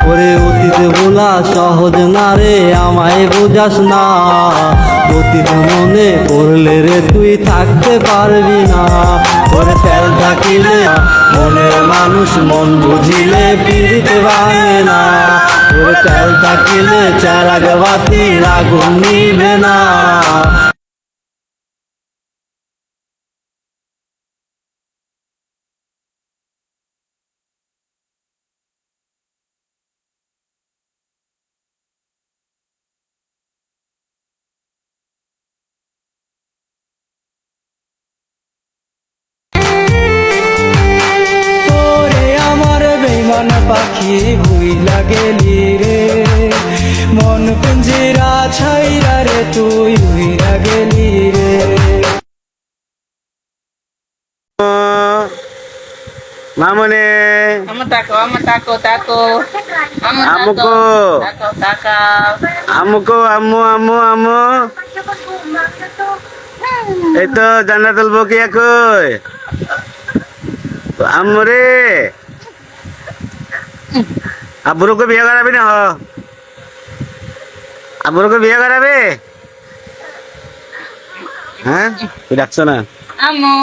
ওরে অতীত ভোলা সহজ না রে, আমায় বোঝাস না। অতীত মনে পড়লে রে তুই থাকতে পারবি না। ওরে তেল থাকিলে মনের মানুষ, মন বুঝিলে পিড়িতে ভাঙে না। ওরে তেল থাকিলে চারাগ বাতির আগুন নিবে না। পাখি ভুইলা গেলি রে, মন পিঞ্জিরা ছাইরা রে তুই উইরা গেলি রে। মামনে আমুকো আম্মু আম্মু আম্মু এই তো জান্নাতুল বকিয়া কই আম্মু রে। আব্বুরকে বিয়ে করাবি না? আব্বুরকে বিয়ে করাবে? হ্যাঁ তুই ডাকছো না? আম্মু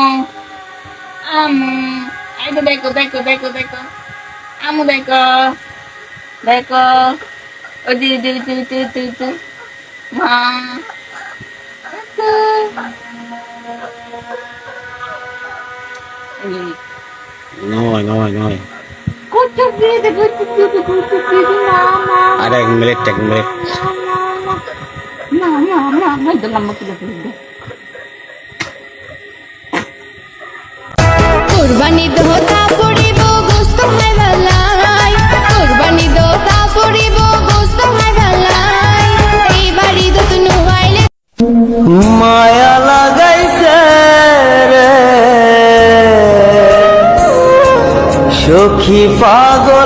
আম্মু এই তো দেখো দেখো দেখো দেখো আম্মু দেখো দেখো ওই দি দি দি দি দি দি মা নয় নয় নয় কুচু দিয়ে কুচু দিয়ে মামা আরে এক মিনিট না না না না দিলাম মত দিলাম। কুরবানি দোতা পড়িব গোস্ত খাইবালাই, কুরবানি দোতা পড়িব গোস্ত খাইবালাই, এই বাড়ি দত নুহাইলে মায়া লাগাইছে রে সখী পাগল